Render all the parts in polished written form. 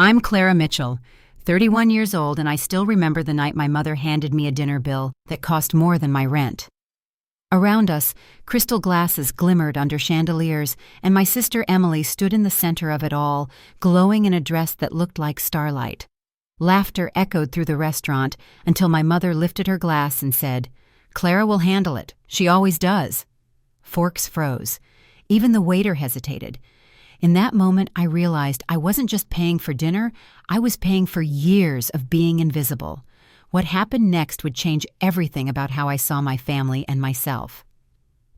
I'm Clara Mitchell, 31 years old, and I still remember the night my mother handed me a dinner bill that cost more than my rent. Around us, crystal glasses glimmered under chandeliers, and my sister Emily stood in the center of it all, glowing in a dress that looked like starlight. Laughter echoed through the restaurant until my mother lifted her glass and said, "Clara will handle it. She always does." Forks froze. Even the waiter hesitated. In that moment, I realized I wasn't just paying for dinner, I was paying for years of being invisible. What happened next would change everything about how I saw my family and myself.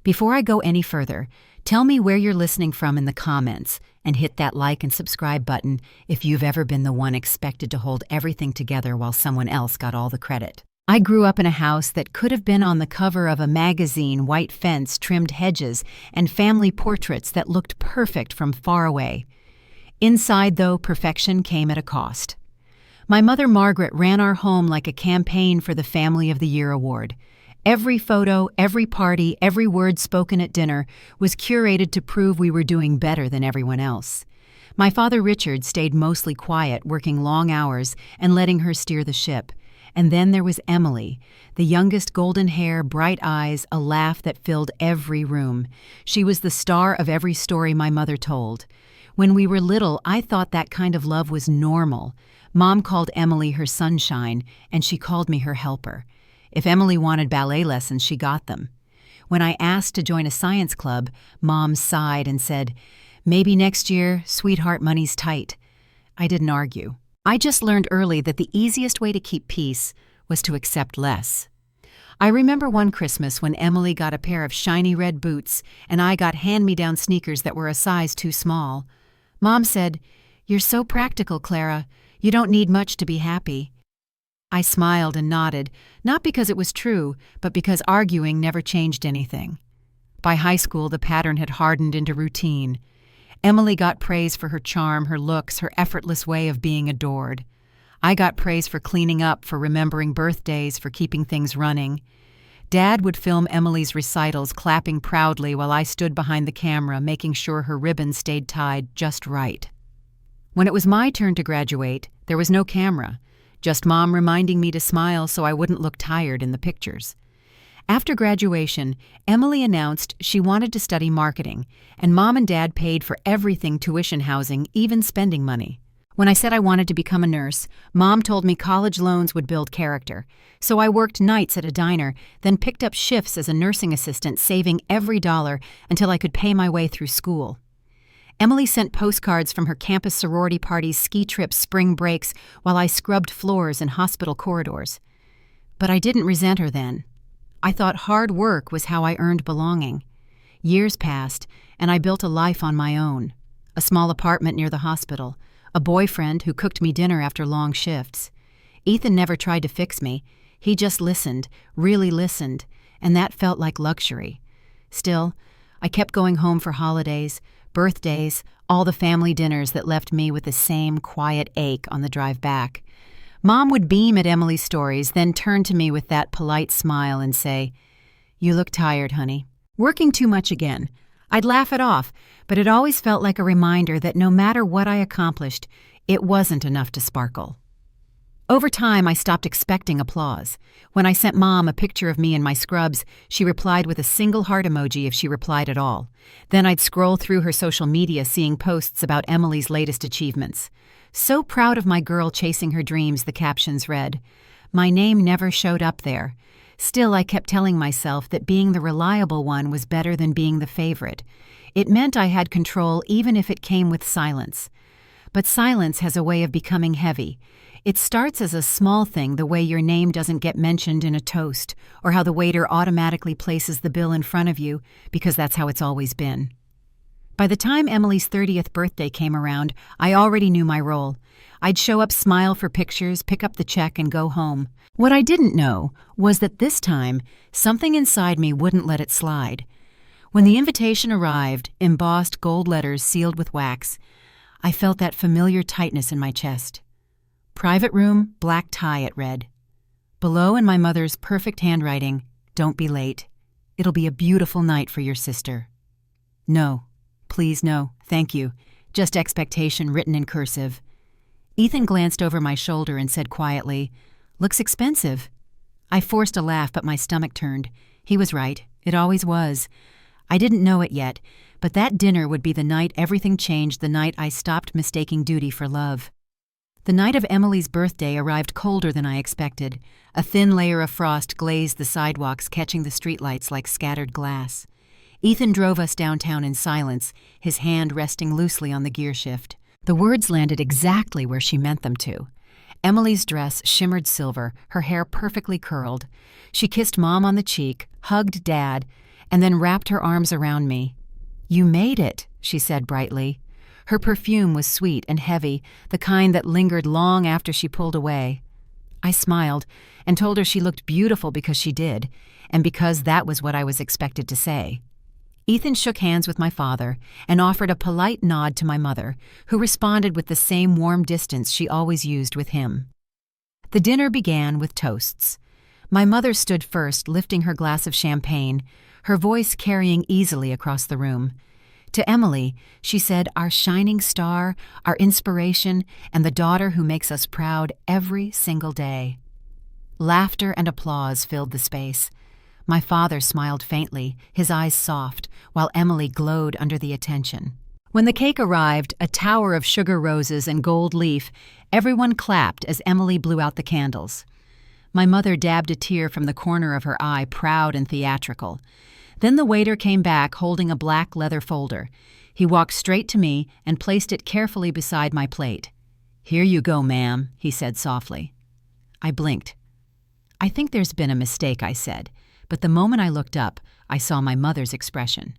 Before I go any further, tell me where you're listening from in the comments, and hit that like and subscribe button if you've ever been the one expected to hold everything together while someone else got all the credit. I grew up in a house that could have been on the cover of a magazine, white fence, trimmed hedges, and family portraits that looked perfect from far away. Inside, though, perfection came at a cost. My mother, Margaret, ran our home like a campaign for the Family of the Year award. Every photo, every party, every word spoken at dinner was curated to prove we were doing better than everyone else. My father, Richard, stayed mostly quiet, working long hours and letting her steer the ship. And then there was Emily, the youngest, golden hair, bright eyes, a laugh that filled every room. She was the star of every story my mother told. When we were little, I thought that kind of love was normal. Mom called Emily her sunshine, and she called me her helper. If Emily wanted ballet lessons, she got them. When I asked to join a science club, Mom sighed and said, "Maybe next year, sweetheart, money's tight." I didn't argue. I just learned early that the easiest way to keep peace was to accept less. I remember one Christmas when Emily got a pair of shiny red boots and I got hand-me-down sneakers that were a size too small. Mom said, "You're so practical, Clara. You don't need much to be happy." I smiled and nodded, not because it was true, but because arguing never changed anything. By high school, the pattern had hardened into routine. Emily got praise for her charm, her looks, her effortless way of being adored. I got praise for cleaning up, for remembering birthdays, for keeping things running. Dad would film Emily's recitals, clapping proudly while I stood behind the camera, making sure her ribbon stayed tied just right. When it was my turn to graduate, there was no camera, just Mom reminding me to smile so I wouldn't look tired in the pictures. After graduation, Emily announced she wanted to study marketing, and Mom and Dad paid for everything: tuition, housing, even spending money. When I said I wanted to become a nurse, Mom told me college loans would build character, so I worked nights at a diner, then picked up shifts as a nursing assistant, saving every dollar until I could pay my way through school. Emily sent postcards from her campus sorority parties, ski trips, spring breaks, while I scrubbed floors in hospital corridors. But I didn't resent her then. I thought hard work was how I earned belonging. Years passed, and I built a life on my own. A small apartment near the hospital, a boyfriend who cooked me dinner after long shifts. Ethan never tried to fix me. He just listened, really listened, and that felt like luxury. Still, I kept going home for holidays, birthdays, all the family dinners that left me with the same quiet ache on the drive back. Mom would beam at Emily's stories, then turn to me with that polite smile and say, "You look tired, honey." Working too much again. I'd laugh it off, but it always felt like a reminder that no matter what I accomplished, it wasn't enough to sparkle. Over time, I stopped expecting applause. When I sent Mom a picture of me in my scrubs, she replied with a single heart emoji if she replied at all. Then I'd scroll through her social media, seeing posts about Emily's latest achievements. "So proud of my girl chasing her dreams," the captions read. My name never showed up there. Still, I kept telling myself that being the reliable one was better than being the favorite. It meant I had control even if it came with silence. But silence has a way of becoming heavy. It starts as a small thing, the way your name doesn't get mentioned in a toast, or how the waiter automatically places the bill in front of you because that's how it's always been. By the time Emily's 30th birthday came around, I already knew my role. I'd show up, smile for pictures, pick up the check, and go home. What I didn't know was that this time, something inside me wouldn't let it slide. When the invitation arrived, embossed gold letters sealed with wax, I felt that familiar tightness in my chest. "Private room, black tie," it read. Below, in my mother's perfect handwriting, "Don't be late. It'll be a beautiful night for your sister." No. Please, no. Thank you. Just expectation written in cursive. Ethan glanced over my shoulder and said quietly, "Looks expensive." I forced a laugh, but my stomach turned. He was right. It always was. I didn't know it yet, but that dinner would be the night everything changed, the night I stopped mistaking duty for love. The night of Emily's birthday arrived colder than I expected. A thin layer of frost glazed the sidewalks, catching the streetlights like scattered glass. Ethan drove us downtown in silence, his hand resting loosely on the gear shift. The words landed exactly where she meant them to. Emily's dress shimmered silver, her hair perfectly curled. She kissed Mom on the cheek, hugged Dad, and then wrapped her arms around me. "You made it," she said brightly. Her perfume was sweet and heavy, the kind that lingered long after she pulled away. I smiled and told her she looked beautiful because she did, and because that was what I was expected to say. Ethan shook hands with my father and offered a polite nod to my mother, who responded with the same warm distance she always used with him. The dinner began with toasts. My mother stood first, lifting her glass of champagne, her voice carrying easily across the room. To Emily, she said, "Our shining star, our inspiration, and the daughter who makes us proud every single day." Laughter and applause filled the space. My father smiled faintly, his eyes soft, while Emily glowed under the attention. When the cake arrived, a tower of sugar roses and gold leaf, everyone clapped as Emily blew out the candles. My mother dabbed a tear from the corner of her eye, proud and theatrical. Then the waiter came back holding a black leather folder. He walked straight to me and placed it carefully beside my plate. "Here you go, ma'am," he said softly. I blinked. "I think there's been a mistake," I said, but the moment I looked up, I saw my mother's expression.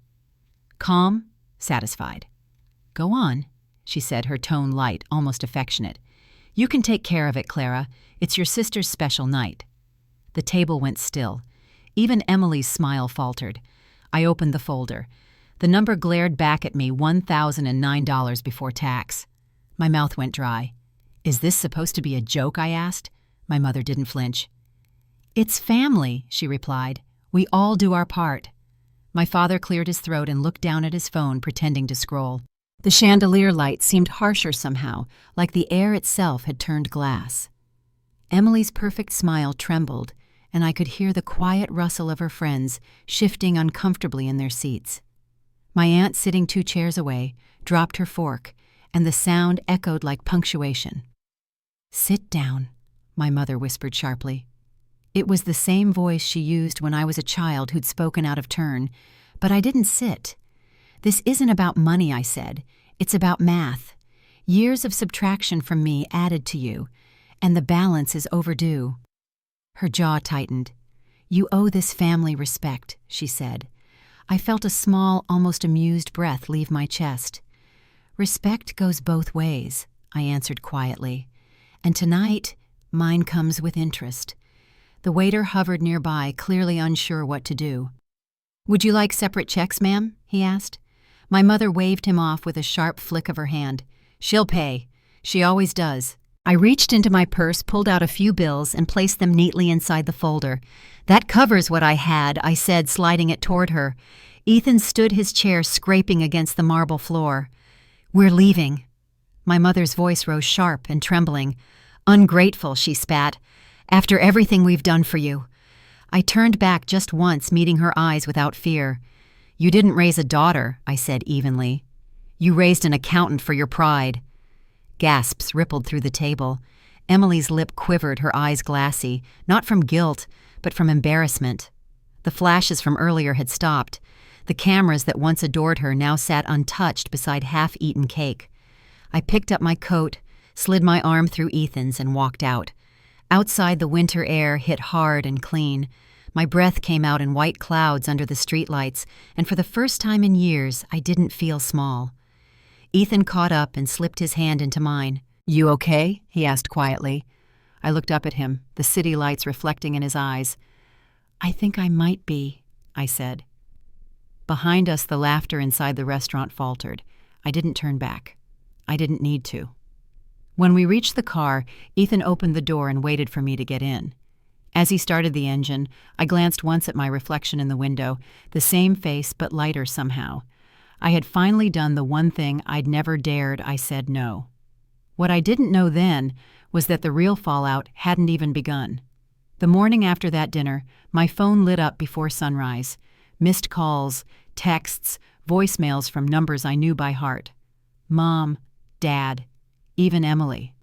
Calm, satisfied. "Go on," she said, her tone light, almost affectionate. "You can take care of it, Clara. It's your sister's special night." The table went still. Even Emily's smile faltered. I opened the folder. The number glared back at me, $1,009 before tax. My mouth went dry. "Is this supposed to be a joke?" I asked. My mother didn't flinch. "It's family," she replied. "We all do our part." My father cleared his throat and looked down at his phone, pretending to scroll. The chandelier light seemed harsher somehow, like the air itself had turned glass. Emily's perfect smile trembled, and I could hear the quiet rustle of her friends shifting uncomfortably in their seats. My aunt, sitting 2 chairs away, dropped her fork, and the sound echoed like punctuation. "Sit down," my mother whispered sharply. It was the same voice she used when I was a child who'd spoken out of turn, but I didn't sit. "This isn't about money," I said. "It's about math. Years of subtraction from me added to you, and the balance is overdue." Her jaw tightened. "You owe this family respect," she said. I felt a small, almost amused breath leave my chest. "Respect goes both ways," I answered quietly. "And tonight, mine comes with interest." The waiter hovered nearby, clearly unsure what to do. "Would you like separate checks, ma'am?" he asked. My mother waved him off with a sharp flick of her hand. "She'll pay. She always does." I reached into my purse, pulled out a few bills, and placed them neatly inside the folder. "That covers what I had," I said, sliding it toward her. Ethan stood his chair scraping against the marble floor. "We're leaving." My mother's voice rose sharp and trembling. "Ungrateful," she spat. "After everything we've done for you." I turned back just once, meeting her eyes without fear. "You didn't raise a daughter," I said evenly. "You raised an accountant for your pride." Gasps rippled through the table. Emily's lip quivered, her eyes glassy, not from guilt, but from embarrassment. The flashes from earlier had stopped. The cameras that once adored her now sat untouched beside half-eaten cake. I picked up my coat, slid my arm through Ethan's, and walked out. Outside, the winter air hit hard and clean. My breath came out in white clouds under the streetlights, and for the first time in years, I didn't feel small. Ethan caught up and slipped his hand into mine. "You okay?" he asked quietly. I looked up at him, the city lights reflecting in his eyes. "I think I might be," I said. Behind us, the laughter inside the restaurant faltered. I didn't turn back. I didn't need to. When we reached the car, Ethan opened the door and waited for me to get in. As he started the engine, I glanced once at my reflection in the window, the same face but lighter somehow. I had finally done the one thing I'd never dared. I said no. What I didn't know then was that the real fallout hadn't even begun. The morning after that dinner, my phone lit up before sunrise. Missed calls, texts, voicemails from numbers I knew by heart. Mom, Dad, even Emily.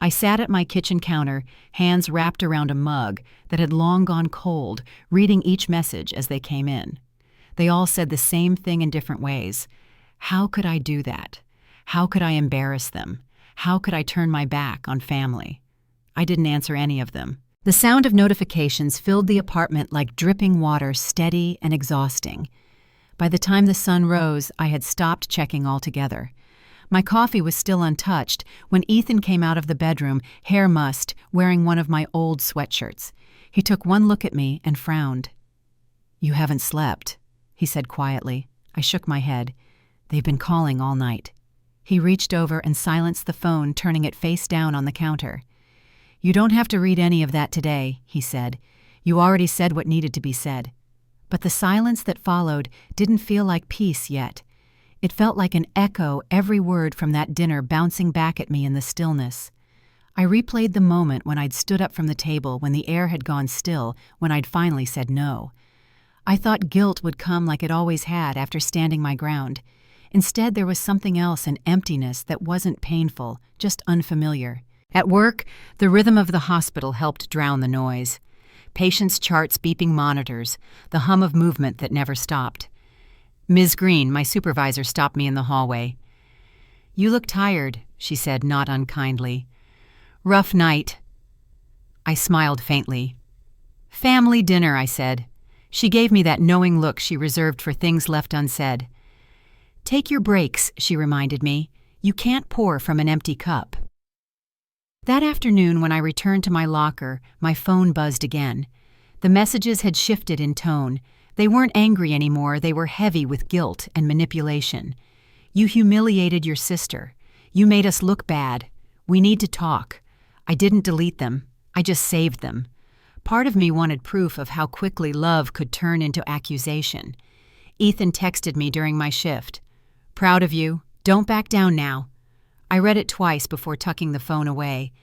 I sat at my kitchen counter, hands wrapped around a mug that had long gone cold, reading each message as they came in. They all said the same thing in different ways. How could I do that? How could I embarrass them? How could I turn my back on family? I didn't answer any of them. The sound of notifications filled the apartment like dripping water, steady and exhausting. By the time the sun rose, I had stopped checking altogether. My coffee was still untouched when Ethan came out of the bedroom, hair mussed, wearing one of my old sweatshirts. He took one look at me and frowned. "You haven't slept," he said quietly. I shook my head. "They've been calling all night." He reached over and silenced the phone, turning it face down on the counter. "You don't have to read any of that today," he said. "You already said what needed to be said." But the silence that followed didn't feel like peace yet. It felt like an echo, every word from that dinner bouncing back at me in the stillness. I replayed the moment when I'd stood up from the table, when the air had gone still, when I'd finally said no. I thought guilt would come like it always had after standing my ground. Instead, there was something else, an emptiness that wasn't painful, just unfamiliar. At work, the rhythm of the hospital helped drown the noise. Patients' charts beeping monitors, the hum of movement that never stopped. Ms. Green, my supervisor, stopped me in the hallway. "You look tired," she said, not unkindly. "Rough night." I smiled faintly. "Family dinner," I said. She gave me that knowing look she reserved for things left unsaid. "Take your breaks," she reminded me. "You can't pour from an empty cup." That afternoon, when I returned to my locker, my phone buzzed again. The messages had shifted in tone. They weren't angry anymore, they were heavy with guilt and manipulation. "You humiliated your sister. You made us look bad. We need to talk." I didn't delete them. I just saved them. Part of me wanted proof of how quickly love could turn into accusation. Ethan texted me during my shift. "Proud of you. Don't back down now." I read it twice before tucking the phone away.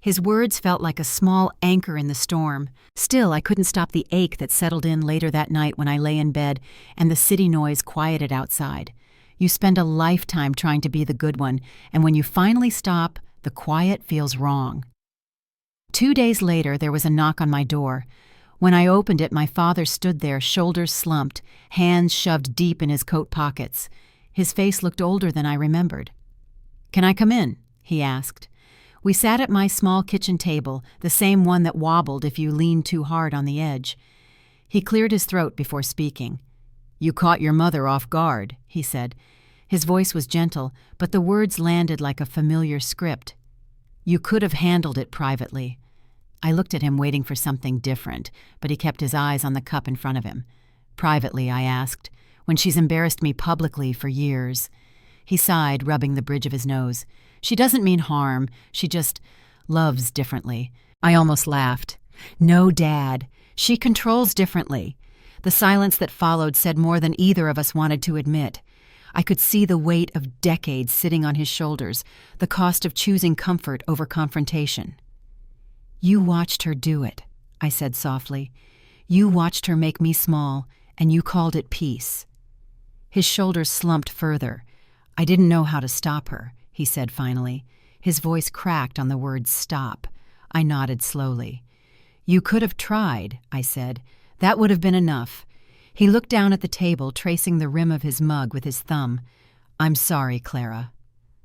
His words felt like a small anchor in the storm. Still, I couldn't stop the ache that settled in later that night when I lay in bed and the city noise quieted outside. You spend a lifetime trying to be the good one, and when you finally stop, the quiet feels wrong. 2 days later, there was a knock on my door. When I opened it, my father stood there, shoulders slumped, hands shoved deep in his coat pockets. His face looked older than I remembered. "Can I come in?" he asked. We sat at my small kitchen table, the same one that wobbled if you leaned too hard on the edge. He cleared his throat before speaking. "You caught your mother off guard," he said. His voice was gentle, but the words landed like a familiar script. "You could have handled it privately." I looked at him, waiting for something different, but he kept his eyes on the cup in front of him. "Privately," I asked, "when she's embarrassed me publicly for years." He sighed, rubbing the bridge of his nose. "She doesn't mean harm. She just loves differently." I almost laughed. "No, Dad. She controls differently." The silence that followed said more than either of us wanted to admit. I could see the weight of decades sitting on his shoulders, the cost of choosing comfort over confrontation. "You watched her do it," I said softly. "You watched her make me small, and you called it peace." His shoulders slumped further. "I didn't know how to stop her," he said finally. His voice cracked on the word stop. I nodded slowly. "You could have tried," I said. "That would have been enough." He looked down at the table, tracing the rim of his mug with his thumb. "I'm sorry, Clara."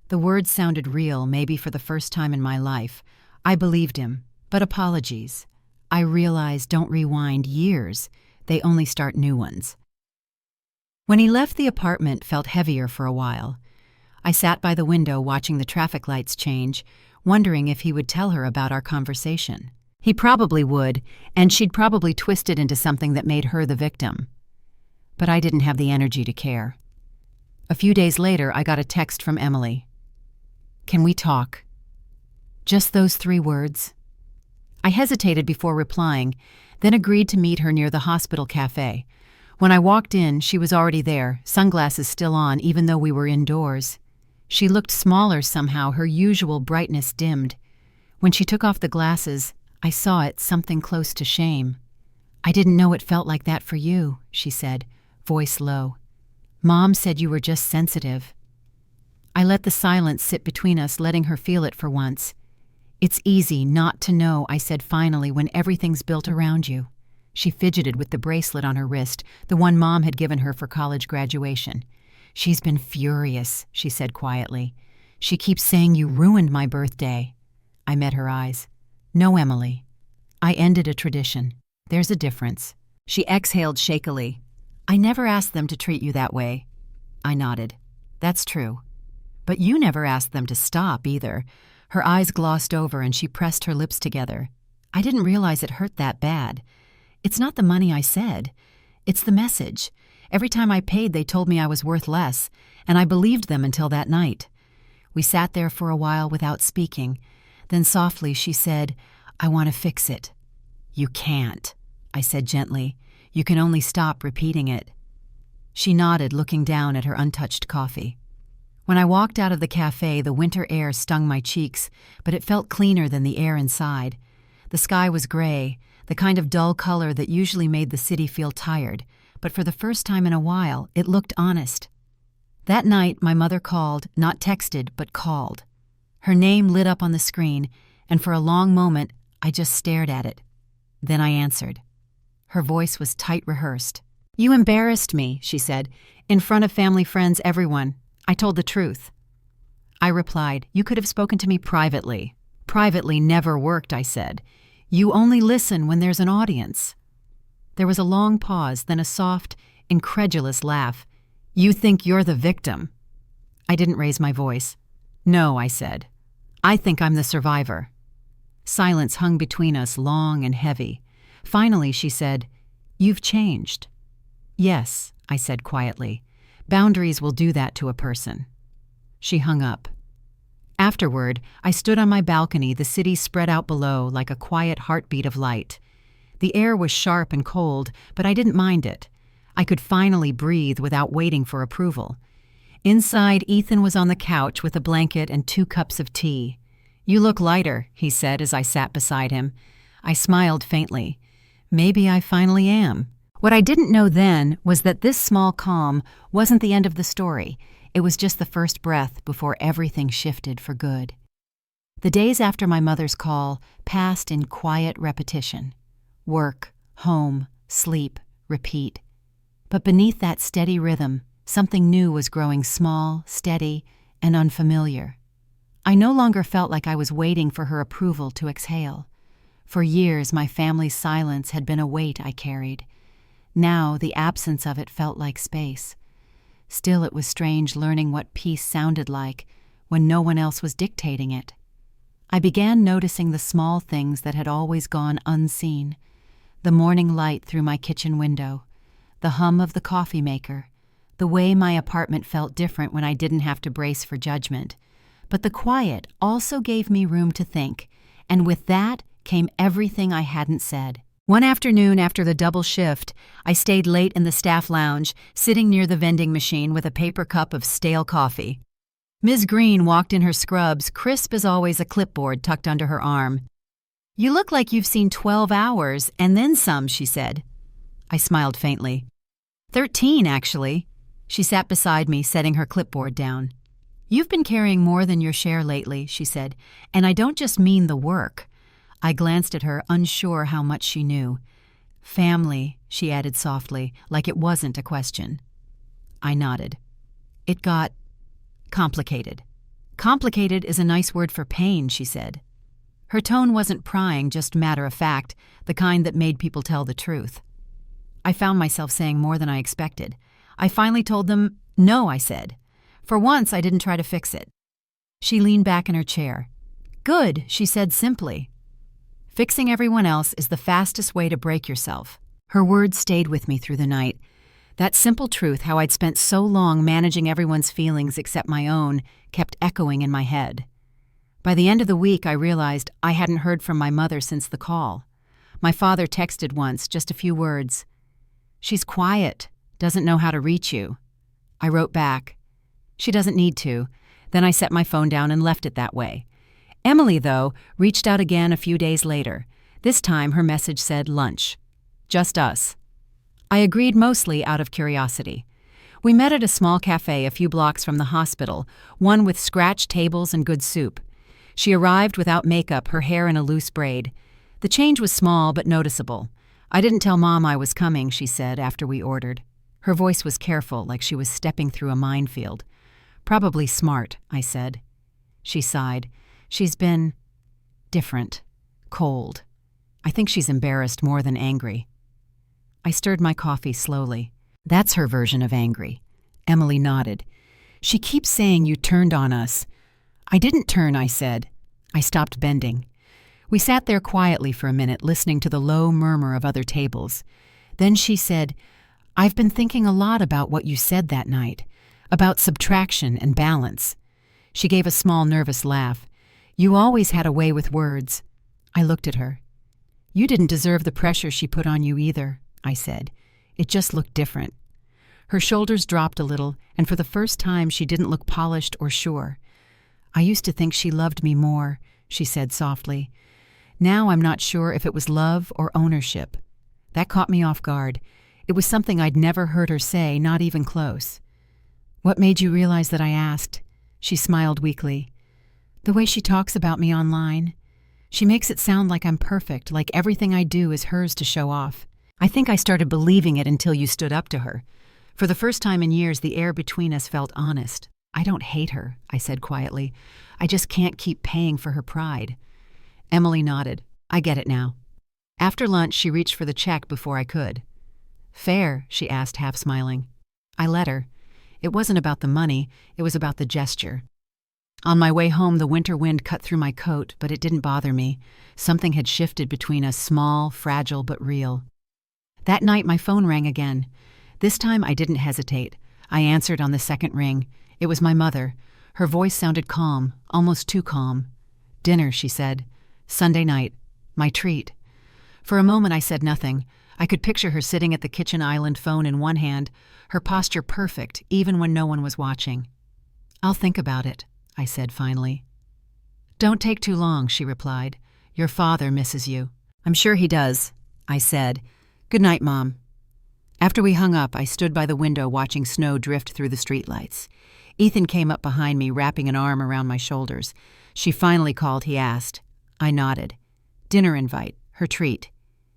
The words sounded real, maybe for the first time in my life. I believed him, but apologies. I realized don't rewind years. They only start new ones. When he left, the apartment felt heavier for a while. I sat by the window watching the traffic lights change, wondering if he would tell her about our conversation. He probably would, and she'd probably twist it into something that made her the victim. But I didn't have the energy to care. A few days later, I got a text from Emily. "Can we talk?" Just those 3 words. I hesitated before replying, then agreed to meet her near the hospital cafe. When I walked in, she was already there, sunglasses still on even though we were indoors. She looked smaller somehow, her usual brightness dimmed. When she took off the glasses, I saw it, something close to shame. "I didn't know it felt like that for you," she said, voice low. "Mom said you were just sensitive." I let the silence sit between us, letting her feel it for once. "It's easy not to know," I said finally, "when everything's built around you." She fidgeted with the bracelet on her wrist, the one Mom had given her for college graduation. "She's been furious," she said quietly. "She keeps saying you ruined my birthday." I met her eyes. "No, Emily. I ended a tradition. There's a difference." She exhaled shakily. "I never asked them to treat you that way." I nodded. "That's true. But you never asked them to stop, either." Her eyes glossed over and she pressed her lips together. "I didn't realize it hurt that bad. It's not the money I said. It's the message. Every time I paid, they told me I was worth less, and I believed them until that night." We sat there for a while without speaking. Then softly she said, "I want to fix it." "You can't," I said gently. "You can only stop repeating it." She nodded, looking down at her untouched coffee. When I walked out of the cafe, the winter air stung my cheeks, but it felt cleaner than the air inside. The sky was gray, the kind of dull color that usually made the city feel tired, but for the first time in a while, it looked honest. That night, my mother called, not texted, but called. Her name lit up on the screen, and for a long moment, I just stared at it. Then I answered. Her voice was tight rehearsed. "You embarrassed me," she said, "in front of family, friends, everyone. I told the truth." I replied, "You could have spoken to me privately." "Privately never worked," I said. "You only listen when there's an audience." There was a long pause, then a soft, incredulous laugh. "You think you're the victim." I didn't raise my voice. "No," I said. "I think I'm the survivor." Silence hung between us, long and heavy. Finally, she said, "You've changed." "Yes," I said quietly. "Boundaries will do that to a person." She hung up. Afterward, I stood on my balcony, the city spread out below like a quiet heartbeat of light. The air was sharp and cold, but I didn't mind it. I could finally breathe without waiting for approval. Inside, Ethan was on the couch with a blanket and 2 cups of tea. "You look lighter," he said as I sat beside him. I smiled faintly. Maybe I finally am. What I didn't know then was that this small calm wasn't the end of the story. It was just the first breath before everything shifted for good. The days after my mother's call passed in quiet repetition. Work, home, sleep, repeat. But beneath that steady rhythm, something new was growing, small, steady, and unfamiliar. I no longer felt like I was waiting for her approval to exhale. For years, my family's silence had been a weight I carried. Now, the absence of it felt like space. Still, it was strange learning what peace sounded like when no one else was dictating it. I began noticing the small things that had always gone unseen. The morning light through my kitchen window, the hum of the coffee maker, the way my apartment felt different when I didn't have to brace for judgment. But the quiet also gave me room to think, and with that came everything I hadn't said. One afternoon after the double shift, I stayed late in the staff lounge, sitting near the vending machine with a paper cup of stale coffee. Ms. Green walked in her scrubs, crisp as always, a clipboard tucked under her arm. "You look like you've seen 12 hours, and then some," she said. I smiled faintly. 13, actually." She sat beside me, setting her clipboard down. "You've been carrying more than your share lately," she said, "and I don't just mean the work." I glanced at her, unsure how much she knew. "Family," she added softly, like it wasn't a question. I nodded. "It got complicated." "Complicated is a nice word for pain," she said. Her tone wasn't prying, just matter-of-fact, the kind that made people tell the truth. I found myself saying more than I expected. I finally told them, "No," I said. For once, I didn't try to fix it. She leaned back in her chair. "Good," she said simply. "Fixing everyone else is the fastest way to break yourself." Her words stayed with me through the night. That simple truth, how I'd spent so long managing everyone's feelings except my own, kept echoing in my head. By the end of the week, I realized I hadn't heard from my mother since the call. My father texted once, just a few words. "She's quiet, doesn't know how to reach you." I wrote back, "She doesn't need to. Then I set my phone down and left it that way. Emily, though, reached out again a few days later. This time her message said lunch. Just us. I agreed mostly out of curiosity. We met at a small cafe a few blocks from the hospital, one with scratched tables and good soup. She arrived without makeup, her hair in a loose braid. The change was small but noticeable. I didn't tell Mom I was coming, she said after we ordered. Her voice was careful, like she was stepping through a minefield. Probably smart, I said. She sighed. She's been different, cold. I think she's embarrassed more than angry. I stirred my coffee slowly. That's her version of angry. Emily nodded. She keeps saying you turned on us. I didn't turn, I said. I stopped bending. We sat there quietly for a minute, listening to the low murmur of other tables. Then she said, I've been thinking a lot about what you said that night, about subtraction and balance. She gave a small, nervous laugh. You always had a way with words. I looked at her. You didn't deserve the pressure she put on you either, I said. It just looked different. Her shoulders dropped a little, and for the first time she didn't look polished or sure. I used to think she loved me more, she said softly. Now I'm not sure if it was love or ownership. That caught me off guard. It was something I'd never heard her say, not even close. What made you realize that I asked? She smiled weakly. The way she talks about me online. She makes it sound like I'm perfect, like everything I do is hers to show off. I think I started believing it until you stood up to her. For the first time in years, the air between us felt honest. I don't hate her, I said quietly. I just can't keep paying for her pride. Emily nodded. I get it now. After lunch, she reached for the check before I could. Fair, she asked, half smiling. I let her. It wasn't about the money, it was about the gesture. On my way home, the winter wind cut through my coat, but it didn't bother me. Something had shifted between us, small, fragile, but real. That night, my phone rang again. This time, I didn't hesitate. I answered on the second ring. It was my mother. Her voice sounded calm, almost too calm. Dinner, she said. Sunday night. My treat. For a moment, I said nothing. I could picture her sitting at the kitchen island, phone in one hand, her posture perfect, even when no one was watching. I'll think about it, I said finally. Don't take too long, she replied. Your father misses you. I'm sure he does, I said. Good night, Mom. After we hung up, I stood by the window watching snow drift through the streetlights. Ethan came up behind me, wrapping an arm around my shoulders. She finally called, he asked. I nodded. Dinner invite, her treat.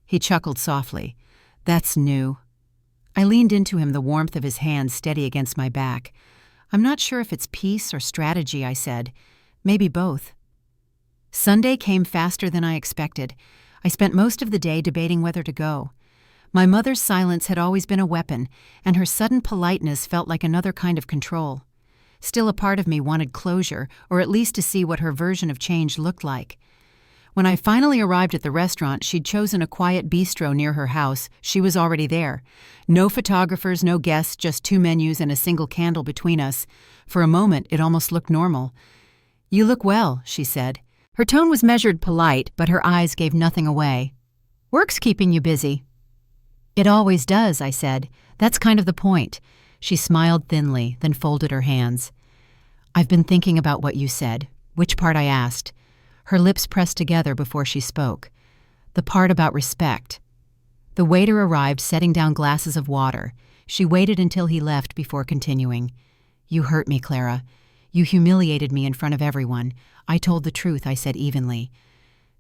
He chuckled softly. That's new. I leaned into him, the warmth of his hand steady against my back. I'm not sure if it's peace or strategy, I said. Maybe both. Sunday came faster than I expected. I spent most of the day debating whether to go. My mother's silence had always been a weapon, and her sudden politeness felt like another kind of control. Still, a part of me wanted closure, or at least to see what her version of change looked like. When I finally arrived at the restaurant, she'd chosen a quiet bistro near her house. She was already there. No photographers, no guests, just 2 menus and a single candle between us. For a moment, it almost looked normal. You look well, she said. Her tone was measured, polite, but her eyes gave nothing away. Work's keeping you busy. It always does, I said. That's kind of the point. She smiled thinly, then folded her hands. I've been thinking about what you said. Which part, I asked. Her lips pressed together before she spoke. The part about respect. The waiter arrived, setting down glasses of water. She waited until he left before continuing. You hurt me, Clara. You humiliated me in front of everyone. I told the truth, I said evenly.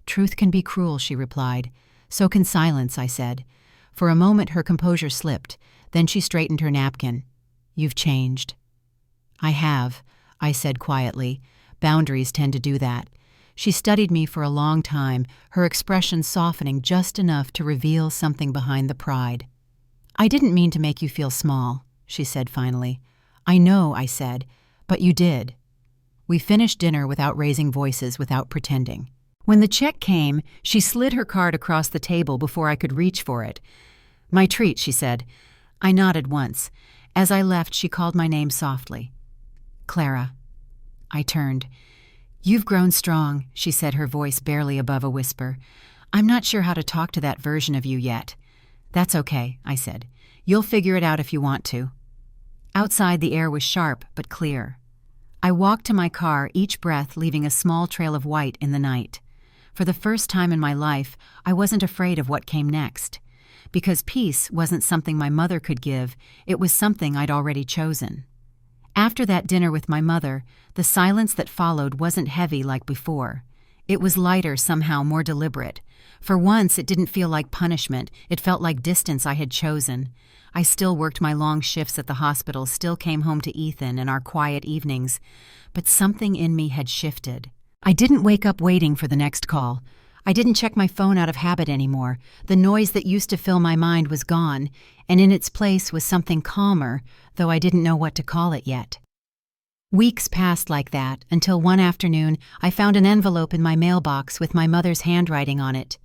Truth can be cruel, she replied. So can silence, I said. For a moment her composure slipped. Then she straightened her napkin. You've changed. I have, I said quietly. Boundaries tend to do that. She studied me for a long time, her expression softening just enough to reveal something behind the pride. I didn't mean to make you feel small, she said finally. I know, I said, but you did. We finished dinner without raising voices, without pretending. When the check came, she slid her card across the table before I could reach for it. My treat, she said. I nodded once. As I left, she called my name softly. Clara. I turned. You've grown strong, she said, her voice barely above a whisper. I'm not sure how to talk to that version of you yet. That's okay, I said. You'll figure it out if you want to. Outside, the air was sharp but clear. I walked to my car, each breath leaving a small trail of white in the night. For the first time in my life, I wasn't afraid of what came next. Because peace wasn't something my mother could give, it was something I'd already chosen. After that dinner with my mother, the silence that followed wasn't heavy like before. It was lighter, somehow more deliberate. For once, it didn't feel like punishment, it felt like distance I had chosen. I still worked my long shifts at the hospital, still came home to Ethan in our quiet evenings. But something in me had shifted. I didn't wake up waiting for the next call. I didn't check my phone out of habit anymore. The noise that used to fill my mind was gone, and in its place was something calmer, though I didn't know what to call it yet. Weeks passed like that, until one afternoon I found an envelope in my mailbox with my mother's handwriting on it.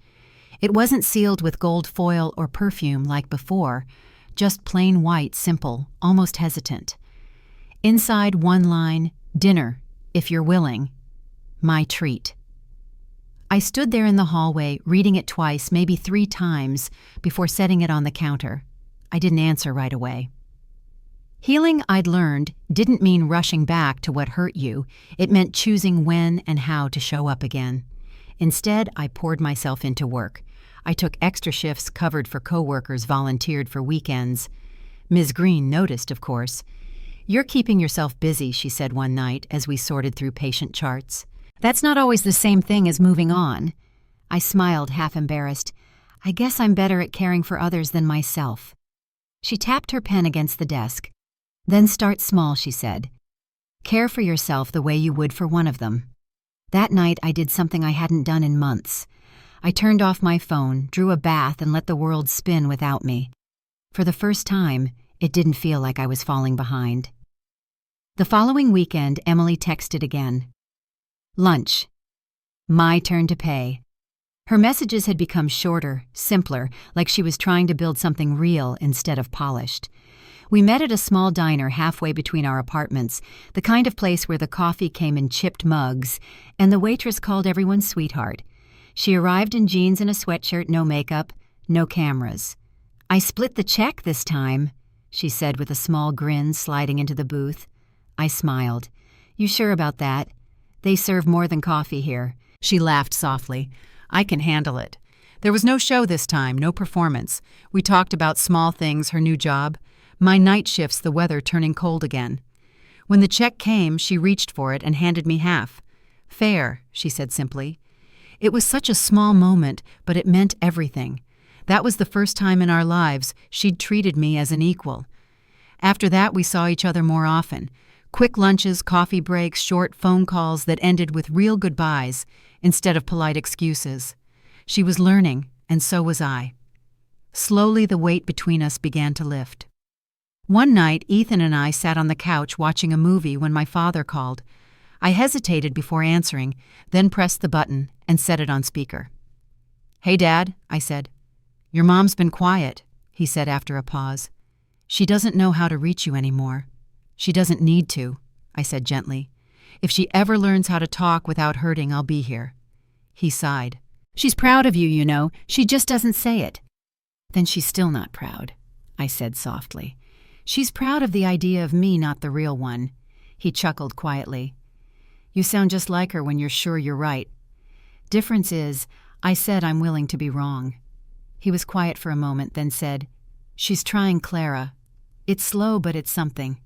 It wasn't sealed with gold foil or perfume like before, just plain white, simple, almost hesitant. Inside one line, "Dinner, if you're willing. My treat." I stood there in the hallway, reading it twice, maybe 3 times, before setting it on the counter. I didn't answer right away. Healing, I'd learned, didn't mean rushing back to what hurt you. It meant choosing when and how to show up again. Instead, I poured myself into work. I took extra shifts, covered for coworkers, volunteered for weekends. Ms. Green noticed, of course. "You're keeping yourself busy," she said one night as we sorted through patient charts. "That's not always the same thing as moving on." I smiled, half embarrassed. "I guess I'm better at caring for others than myself." She tapped her pen against the desk. "Then start small," she said. "Care for yourself the way you would for one of them." That night I did something I hadn't done in months. I turned off my phone, drew a bath, and let the world spin without me. For the first time, it didn't feel like I was falling behind. The following weekend, Emily texted again. "Lunch. My turn to pay." Her messages had become shorter, simpler, like she was trying to build something real instead of polished. We met at a small diner halfway between our apartments, the kind of place where the coffee came in chipped mugs, and the waitress called everyone sweetheart. She arrived in jeans and a sweatshirt, no makeup, no cameras. "I split the check this time," she said with a small grin sliding into the booth. I smiled. "You sure about that? They serve more than coffee here." She laughed softly. "I can handle it." There was no show this time, no performance. We talked about small things, her new job, my night shifts, the weather turning cold again. When the check came, she reached for it and handed me half. "Fair," she said simply. It was such a small moment, but it meant everything. That was the first time in our lives she'd treated me as an equal. After that, we saw each other more often. Quick lunches, coffee breaks, short phone calls that ended with real goodbyes instead of polite excuses. She was learning, and so was I. Slowly, the weight between us began to lift. One night, Ethan and I sat on the couch watching a movie when my father called. I hesitated before answering, then pressed the button and set it on speaker. "Hey, Dad," I said. "Your mom's been quiet," he said after a pause. "She doesn't know how to reach you anymore." "She doesn't need to," I said gently. "If she ever learns how to talk without hurting, I'll be here." He sighed. "She's proud of you, you know. She just doesn't say it." "Then she's still not proud," I said softly. "She's proud of the idea of me, not the real one." He chuckled quietly. "You sound just like her when you're sure you're right." "Difference is, I said I'm willing to be wrong." He was quiet for a moment, then said, "She's trying, Clara. It's slow, but it's something."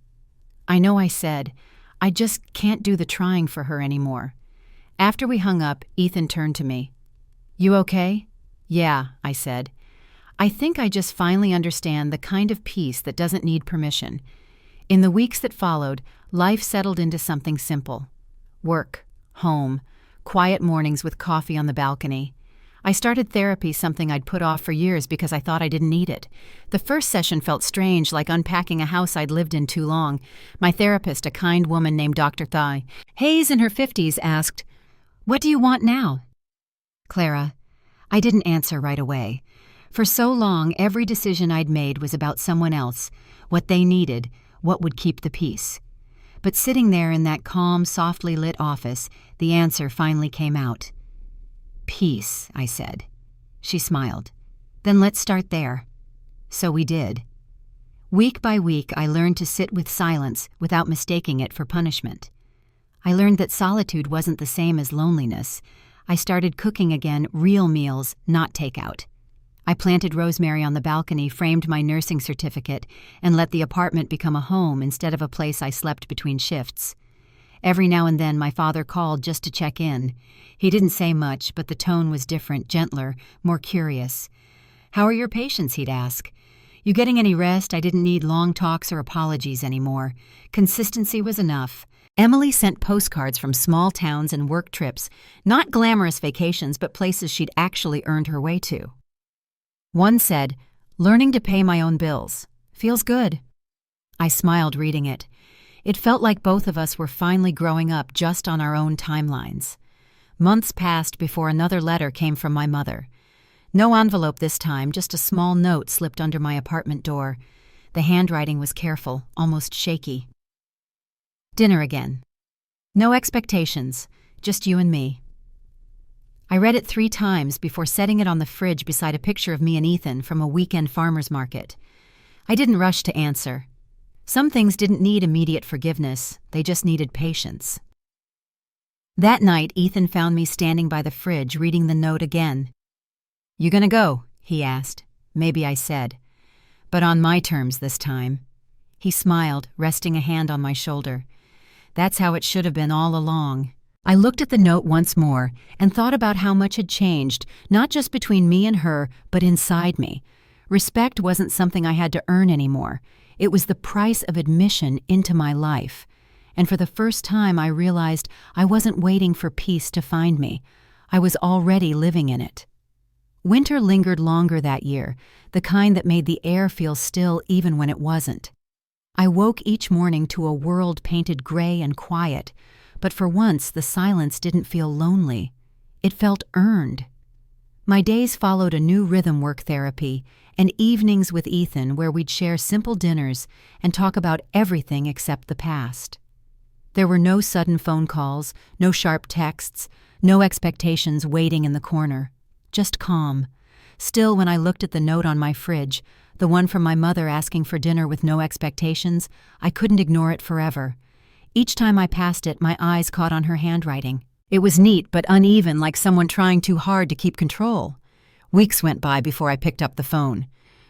"I know," I said. "I just can't do the trying for her anymore." After we hung up, Ethan turned to me. "You okay?" "Yeah," I said. "I think I just finally understand the kind of peace that doesn't need permission." In the weeks that followed, life settled into something simple. Work, home, quiet mornings with coffee on the balcony. I started therapy, something I'd put off for years because I thought I didn't need it. The first session felt strange, like unpacking a house I'd lived in too long. My therapist, a kind woman named Dr. Thai, Hayes in her 50s, asked, "What do you want now?" "Clara." I didn't answer right away. For so long, every decision I'd made was about someone else, what they needed, what would keep the peace. But sitting there in that calm, softly lit office, the answer finally came out. "Peace," I said. She smiled. "Then let's start there." So we did. Week by week, I learned to sit with silence without mistaking it for punishment. I learned that solitude wasn't the same as loneliness. I started cooking again, real meals, not takeout. I planted rosemary on the balcony, framed my nursing certificate, and let the apartment become a home instead of a place I slept between shifts. Every now and then my father called just to check in. He didn't say much, but the tone was different, gentler, more curious. "How are your patients?" he'd ask. "You getting any rest?" I didn't need long talks or apologies anymore. Consistency was enough. Emily sent postcards from small towns and work trips, not glamorous vacations, but places she'd actually earned her way to. One said, "Learning to pay my own bills. Feels good." I smiled reading it. It felt like both of us were finally growing up just on our own timelines. Months passed before another letter came from my mother. No envelope this time, just a small note slipped under my apartment door. The handwriting was careful, almost shaky. Dinner again. No expectations, just you and me. I read it 3 times before setting it on the fridge beside a picture of me and Ethan from a weekend farmer's market. I didn't rush to answer. Some things didn't need immediate forgiveness, they just needed patience. That night, Ethan found me standing by the fridge reading the note again. "You gonna go?" he asked. Maybe I said. But on my terms this time. He smiled, resting a hand on my shoulder. That's how it should have been all along. I looked at the note once more and thought about how much had changed, not just between me and her, but inside me. Respect wasn't something I had to earn anymore. It was the price of admission into my life. And for the first time I realized I wasn't waiting for peace to find me. I was already living in it. Winter lingered longer that year, the kind that made the air feel still even when it wasn't. I woke each morning to a world painted gray and quiet, but for once the silence didn't feel lonely. It felt earned. My days followed a new rhythm: work therapy, and evenings with Ethan where we'd share simple dinners and talk about everything except the past. There were no sudden phone calls, no sharp texts, no expectations waiting in the corner. Just calm. Still, when I looked at the note on my fridge, the one from my mother asking for dinner with no expectations, I couldn't ignore it forever. Each time I passed it, my eyes caught on her handwriting. It was neat but uneven, like someone trying too hard to keep control. Weeks went by before I picked up the phone.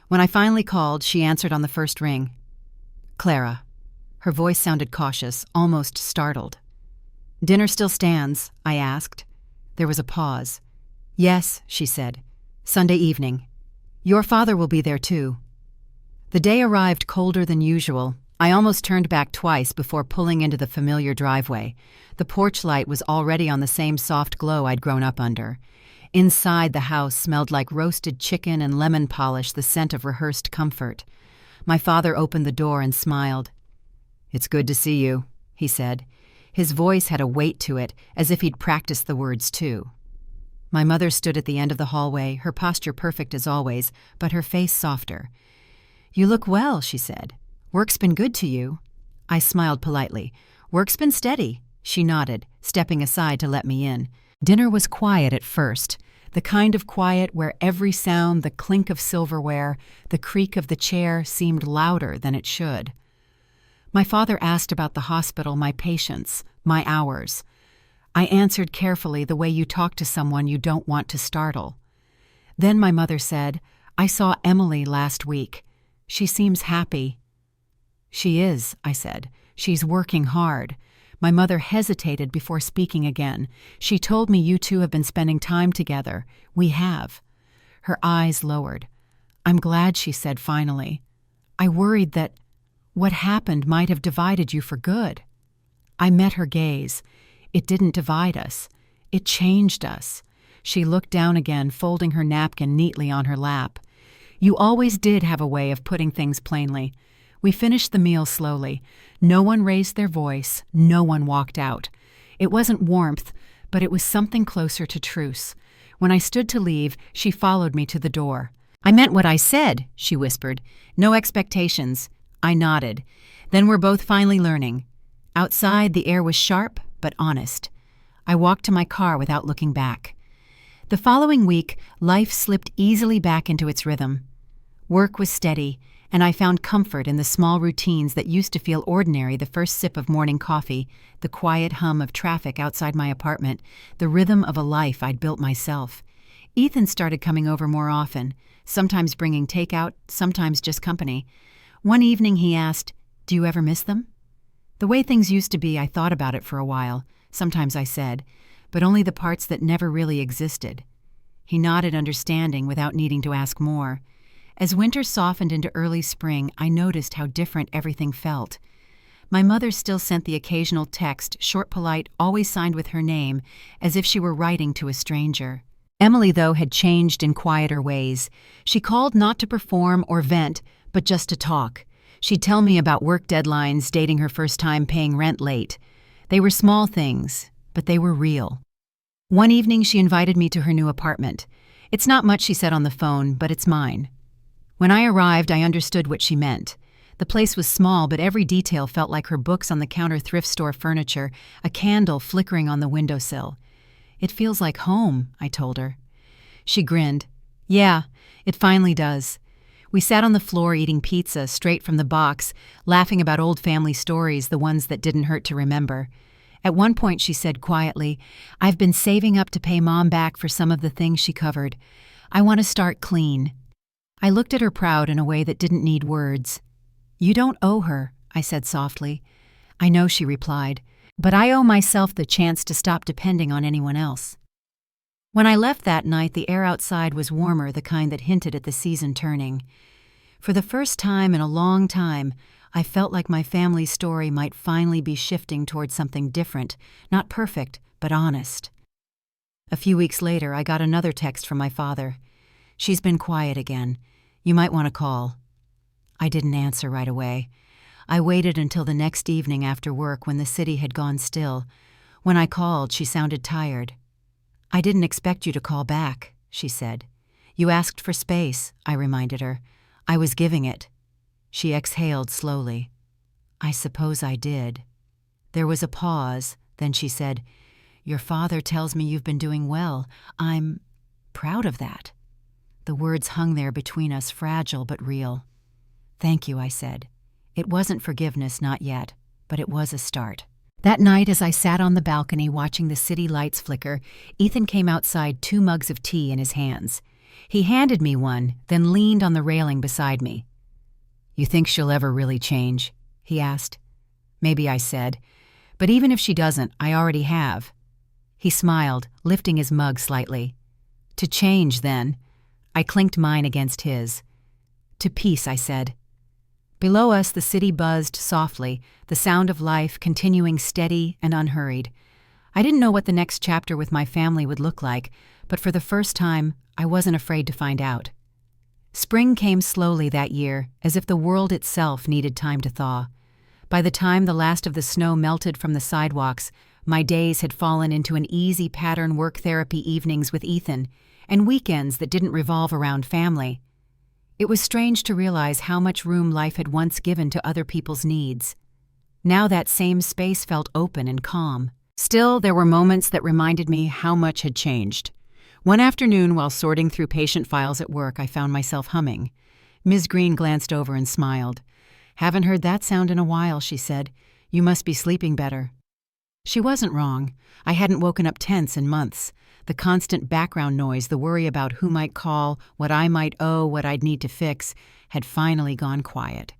When I finally called, she answered on the first ring. "Clara." Her voice sounded cautious, almost startled. "Dinner still stands?" I asked. There was a pause. "Yes," she said. "Sunday evening. Your father will be there too." The day arrived colder than usual. I almost turned back twice before pulling into the familiar driveway. The porch light was already on the same soft glow I'd grown up under. Inside, the house smelled like roasted chicken and lemon polish, the scent of rehearsed comfort. My father opened the door and smiled. "It's good to see you," he said. His voice had a weight to it, as if he'd practiced the words too. My mother stood at the end of the hallway, her posture perfect as always, but her face softer. "You look well," she said. "Work's been good to you." I smiled politely. "Work's been steady." She nodded, stepping aside to let me in. Dinner was quiet at first, the kind of quiet where every sound, the clink of silverware, the creak of the chair, seemed louder than it should. My father asked about the hospital, my patients, my hours. I answered carefully, the way you talk to someone you don't want to startle. Then my mother said, "I saw Emily last week. She seems happy." "She is," I said. "She's working hard." My mother hesitated before speaking again. "She told me you two have been spending time together." "We have." Her eyes lowered. "I'm glad," she said finally. "I worried that what happened might have divided you for good." I met her gaze. It didn't divide us. It changed us. She looked down again, folding her napkin neatly on her lap. "You always did have a way of putting things plainly." We finished the meal slowly. No one raised their voice. No one walked out. It wasn't warmth, but it was something closer to truce. When I stood to leave, she followed me to the door. "I meant what I said," she whispered. "No expectations." I nodded. Then we're both finally learning. Outside, the air was sharp, but honest. I walked to my car without looking back. The following week, life slipped easily back into its rhythm. Work was steady, and I found comfort in the small routines that used to feel ordinary: the first sip of morning coffee, the quiet hum of traffic outside my apartment, the rhythm of a life I'd built myself. Ethan started coming over more often, sometimes bringing takeout, sometimes just company. One evening he asked, "Do you ever miss them?" The way things used to be, I thought about it for a while. Sometimes I said, but only the parts that never really existed. He nodded, understanding without needing to ask more. As winter softened into early spring, I noticed how different everything felt. My mother still sent the occasional text, short, polite, always signed with her name, as if she were writing to a stranger. Emily, though, had changed in quieter ways. She called not to perform or vent, but just to talk. She'd tell me about work deadlines, dating her first time, paying rent late. They were small things, but they were real. One evening she invited me to her new apartment. "It's not much," she said on the phone, "but it's mine." When I arrived, I understood what she meant. The place was small, but every detail felt like her books on the counter, thrift store furniture, a candle flickering on the windowsill. "It feels like home," I told her. She grinned. "Yeah, it finally does." We sat on the floor eating pizza straight from the box, laughing about old family stories, the ones that didn't hurt to remember. At one point she said quietly, "I've been saving up to pay Mom back for some of the things she covered. I want to start clean." I looked at her proud in a way that didn't need words. "You don't owe her," I said softly. "I know," she replied, "but I owe myself the chance to stop depending on anyone else." When I left that night, the air outside was warmer, the kind that hinted at the season turning. For the first time in a long time, I felt like my family's story might finally be shifting towards something different, not perfect, but honest. A few weeks later, I got another text from my father. "She's been quiet again. You might want to call." I didn't answer right away. I waited until the next evening after work, when the city had gone still. When I called, she sounded tired. "I didn't expect you to call back," she said. "You asked for space," I reminded her. "I was giving it." She exhaled slowly. "I suppose I did." There was a pause, then she said, "Your father tells me you've been doing well. I'm proud of that." The words hung there between us, fragile but real. "Thank you," I said. It wasn't forgiveness, not yet, but it was a start. That night, as I sat on the balcony watching the city lights flicker, Ethan came outside, 2 mugs of tea in his hands. He handed me one, then leaned on the railing beside me. "You think she'll ever really change?" he asked. "Maybe," I said. "But even if she doesn't, I already have." He smiled, lifting his mug slightly. "To change, then." I clinked mine against his. "To peace," I said. Below us, the city buzzed softly, the sound of life continuing steady and unhurried. I didn't know what the next chapter with my family would look like, but for the first time, I wasn't afraid to find out. Spring came slowly that year, as if the world itself needed time to thaw. By the time the last of the snow melted from the sidewalks, my days had fallen into an easy pattern: work, therapy, evenings with Ethan, and weekends that didn't revolve around family. It was strange to realize how much room life had once given to other people's needs. Now that same space felt open and calm. Still, there were moments that reminded me how much had changed. One afternoon, while sorting through patient files at work, I found myself humming. Ms. Green glanced over and smiled. "Haven't heard that sound in a while," she said. "You must be sleeping better." She wasn't wrong. I hadn't woken up tense in months. The constant background noise, the worry about who might call, what I might owe, what I'd need to fix, had finally gone quiet.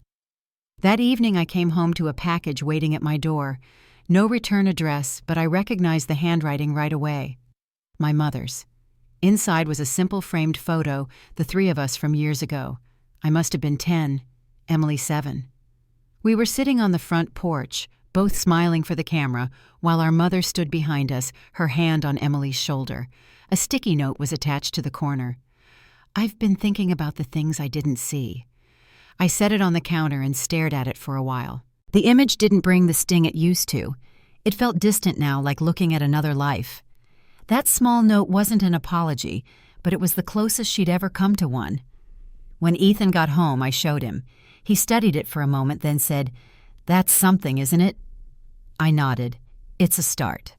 That evening I came home to a package waiting at my door. No return address, but I recognized the handwriting right away. My mother's. Inside was a simple framed photo, the 3 of us from years ago. I must have been 10, Emily 7. We were sitting on the front porch, both smiling for the camera, while our mother stood behind us, her hand on Emily's shoulder. A sticky note was attached to the corner. "I've been thinking about the things I didn't see." I set it on the counter and stared at it for a while. The image didn't bring the sting it used to. It felt distant now, like looking at another life. That small note wasn't an apology, but it was the closest she'd ever come to one. When Ethan got home, I showed him. He studied it for a moment, then said, "That's something, isn't it?" I nodded. "It's a start."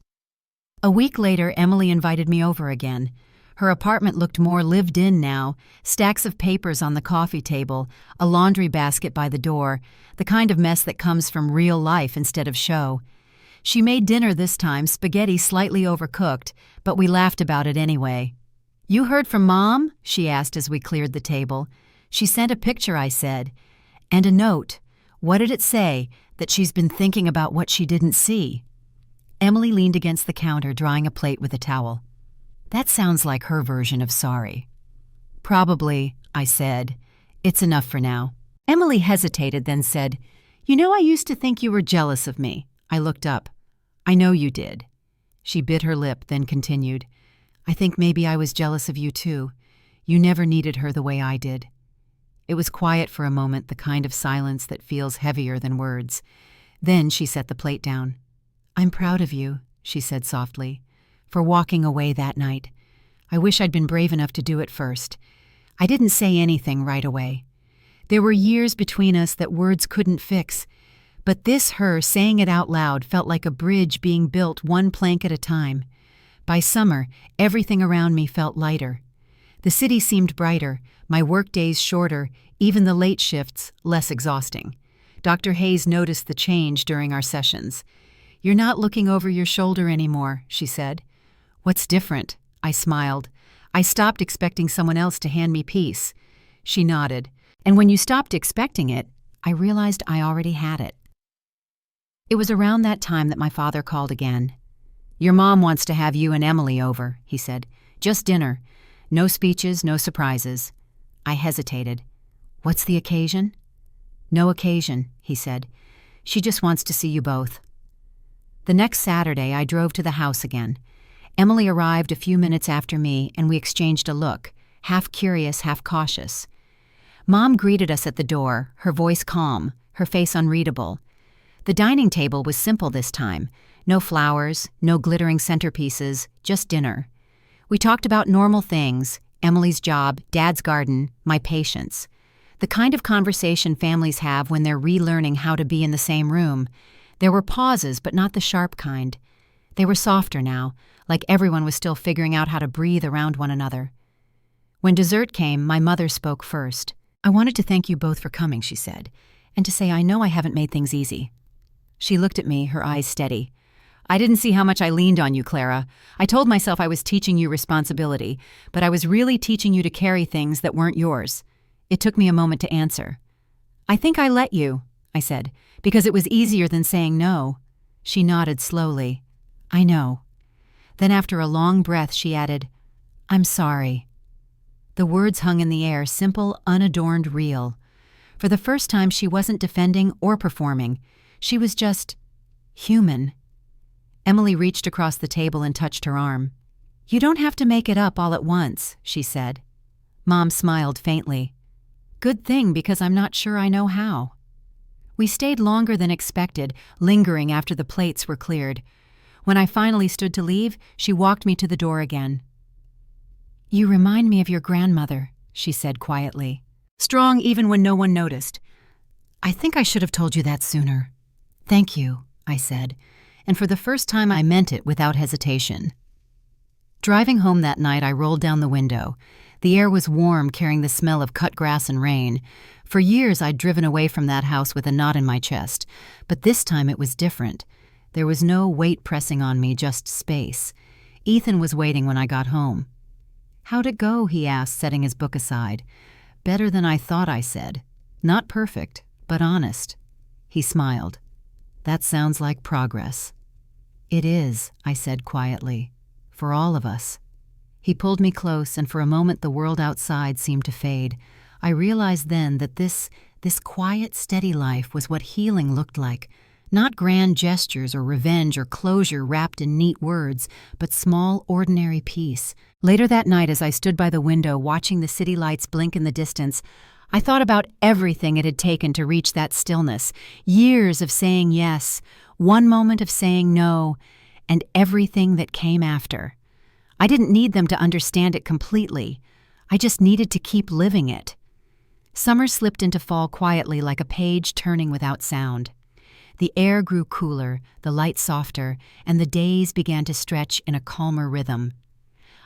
A week later, Emily invited me over again. Her apartment looked more lived in now, stacks of papers on the coffee table, a laundry basket by the door, the kind of mess that comes from real life instead of show. She made dinner this time, spaghetti slightly overcooked, but we laughed about it anyway. "You heard from Mom?" she asked as we cleared the table. "She sent a picture," I said. "And a note. What did it say? That she's been thinking about what she didn't see." Emily leaned against the counter, drying a plate with a towel. "That sounds like her version of sorry." "Probably," I said. "It's enough for now." Emily hesitated, then said, "You know, I used to think you were jealous of me." I looked up. "I know you did." She bit her lip, then continued, "I think maybe I was jealous of you too. You never needed her the way I did." It was quiet for a moment, the kind of silence that feels heavier than words. Then she set the plate down. "I'm proud of you," she said softly, "for walking away that night. I wish I'd been brave enough to do it first. I didn't say anything right away. There were years between us that words couldn't fix, but her saying it out loud felt like a bridge being built one plank at a time. By summer, everything around me felt lighter. The city seemed brighter, my work days shorter, even the late shifts less exhausting. Dr. Hayes noticed the change during our sessions. "You're not looking over your shoulder anymore," she said. "What's different?" I smiled. "I stopped expecting someone else to hand me peace." She nodded. "And when you stopped expecting it, I realized I already had it." It was around that time that my father called again. "Your mom wants to have you and Emily over," he said. "Just dinner. No speeches, no surprises." I hesitated. "What's the occasion?" "No occasion," he said. "She just wants to see you both." The next Saturday, I drove to the house again. Emily arrived a few minutes after me, and we exchanged a look, half curious, half cautious. Mom greeted us at the door, her voice calm, her face unreadable. The dining table was simple this time. No flowers, no glittering centerpieces, just dinner. We talked about normal things, Emily's job, Dad's garden, my patients. The kind of conversation families have when they're relearning how to be in the same room. There were pauses, but not the sharp kind. They were softer now, like everyone was still figuring out how to breathe around one another. When dessert came, my mother spoke first. "I wanted to thank you both for coming," she said, "and to say I know I haven't made things easy." She looked at me, her eyes steady. "I didn't see how much I leaned on you, Clara. I told myself I was teaching you responsibility, but I was really teaching you to carry things that weren't yours." It took me a moment to answer. "I think I let you," I said, "because it was easier than saying no." She nodded slowly. "I know." Then after a long breath, she added, "I'm sorry." The words hung in the air, simple, unadorned, real. For the first time, she wasn't defending or performing. She was just human. Emily reached across the table and touched her arm. "You don't have to make it up all at once," she said. Mom smiled faintly. "Good thing, because I'm not sure I know how." We stayed longer than expected, lingering after the plates were cleared. When I finally stood to leave, she walked me to the door again. "You remind me of your grandmother," she said quietly. Strong even when no one noticed. "I think I should have told you that sooner." "Thank you," I said, and for the first time I meant it without hesitation. Driving home that night, I rolled down the window. The air was warm, carrying the smell of cut grass and rain. For years I'd driven away from that house with a knot in my chest, but this time it was different. There was no weight pressing on me, just space. Ethan was waiting when I got home. "How'd it go?" he asked, setting his book aside. "Better than I thought," I said. "Not perfect, but honest." He smiled. "That sounds like progress." "It is," I said quietly. "For all of us." He pulled me close, and for a moment the world outside seemed to fade. I realized then that this quiet, steady life was what healing looked like. Not grand gestures or revenge or closure wrapped in neat words, but small, ordinary peace. Later that night, as I stood by the window watching the city lights blink in the distance, I thought about everything it had taken to reach that stillness. Years of saying yes, one moment of saying no, and everything that came after. I didn't need them to understand it completely. I just needed to keep living it. Summer slipped into fall quietly, like a page turning without sound. The air grew cooler, the light softer, and the days began to stretch in a calmer rhythm.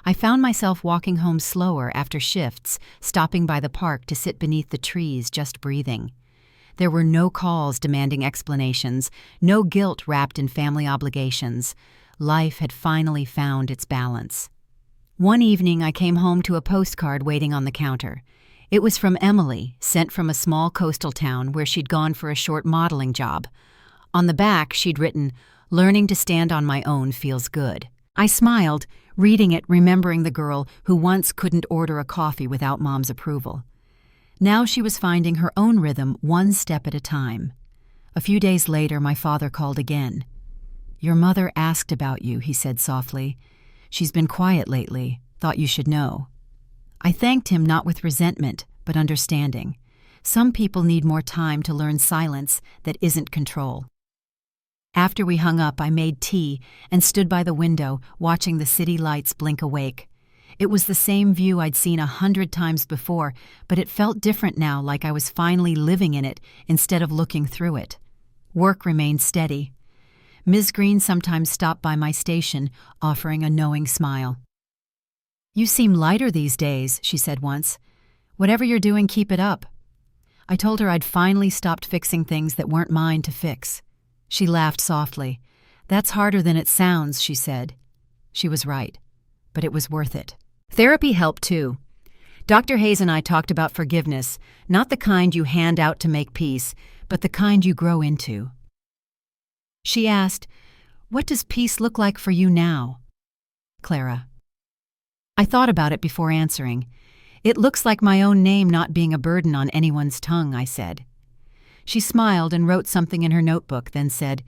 I found myself walking home slower after shifts, stopping by the park to sit beneath the trees just breathing. There were no calls demanding explanations, no guilt wrapped in family obligations. Life had finally found its balance. One evening I came home to a postcard waiting on the counter. It was from Emily, sent from a small coastal town where she'd gone for a short modeling job. On the back, she'd written, "Learning to stand on my own feels good." I smiled, reading it, remembering the girl who once couldn't order a coffee without Mom's approval. Now she was finding her own rhythm one step at a time. A few days later, my father called again. "Your mother asked about you," he said softly. "She's been quiet lately. Thought you should know." I thanked him not with resentment, but understanding. Some people need more time to learn silence that isn't control. After we hung up, I made tea and stood by the window, watching the city lights blink awake. It was the same view I'd seen 100 times before, but it felt different now, like I was finally living in it instead of looking through it. Work remained steady. Ms. Green sometimes stopped by my station, offering a knowing smile. "You seem lighter these days," she said once. "Whatever you're doing, keep it up." I told her I'd finally stopped fixing things that weren't mine to fix. She laughed softly. "That's harder than it sounds," she said. She was right, but it was worth it. Therapy helped too. Dr. Hayes and I talked about forgiveness, not the kind you hand out to make peace, but the kind you grow into. She asked, "What does peace look like for you now?" "Clara." I thought about it before answering. "It looks like my own name not being a burden on anyone's tongue," I said. She smiled and wrote something in her notebook, then said,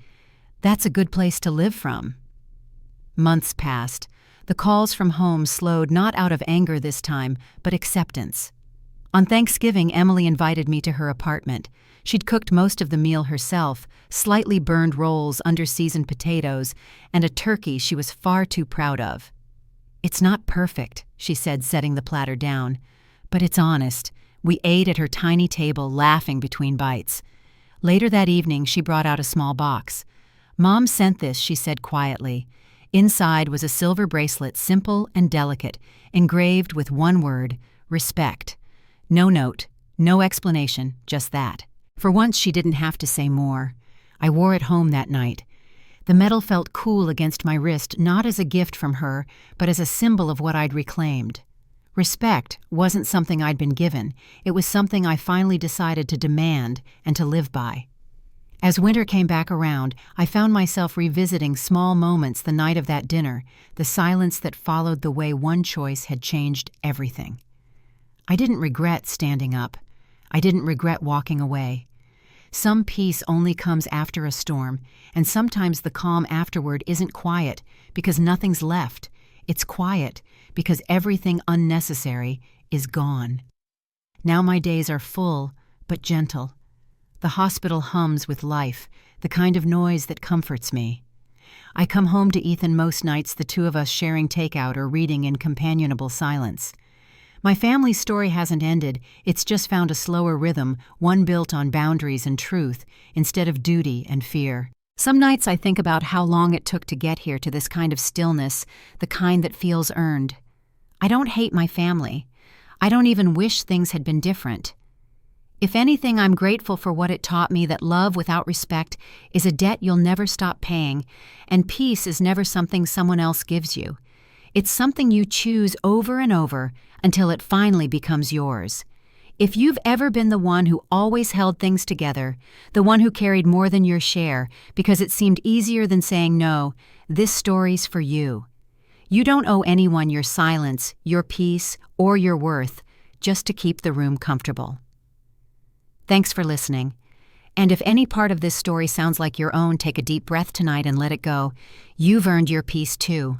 "That's a good place to live from." Months passed. The calls from home slowed, not out of anger this time, but acceptance. On Thanksgiving, Emily invited me to her apartment. She'd cooked most of the meal herself, slightly burned rolls, under-seasoned potatoes, and a turkey she was far too proud of. "It's not perfect," she said, setting the platter down, "but it's honest." We ate at her tiny table, laughing between bites. Later that evening, she brought out a small box. "Mom sent this," she said quietly. Inside was a silver bracelet, simple and delicate, engraved with one word, respect. No note, no explanation, just that. For once, she didn't have to say more. I wore it home that night. The metal felt cool against my wrist, not as a gift from her, but as a symbol of what I'd reclaimed. Respect wasn't something I'd been given. It was something I finally decided to demand and to live by. As winter came back around, I found myself revisiting small moments the night of that dinner, the silence that followed the way one choice had changed everything. I didn't regret standing up. I didn't regret walking away. Some peace only comes after a storm, and sometimes the calm afterward isn't quiet because nothing's left. It's quiet because everything unnecessary is gone. Now my days are full, but gentle. The hospital hums with life, the kind of noise that comforts me. I come home to Ethan most nights, the two of us sharing takeout or reading in companionable silence. My family's story hasn't ended, it's just found a slower rhythm, one built on boundaries and truth, instead of duty and fear. Some nights I think about how long it took to get here, to this kind of stillness, the kind that feels earned. I don't hate my family. I don't even wish things had been different. If anything, I'm grateful for what it taught me, that love without respect is a debt you'll never stop paying, and peace is never something someone else gives you. It's something you choose over and over until it finally becomes yours. If you've ever been the one who always held things together, the one who carried more than your share because it seemed easier than saying no, this story's for you. You don't owe anyone your silence, your peace, or your worth, just to keep the room comfortable. Thanks for listening. And if any part of this story sounds like your own, take a deep breath tonight and let it go. You've earned your peace too.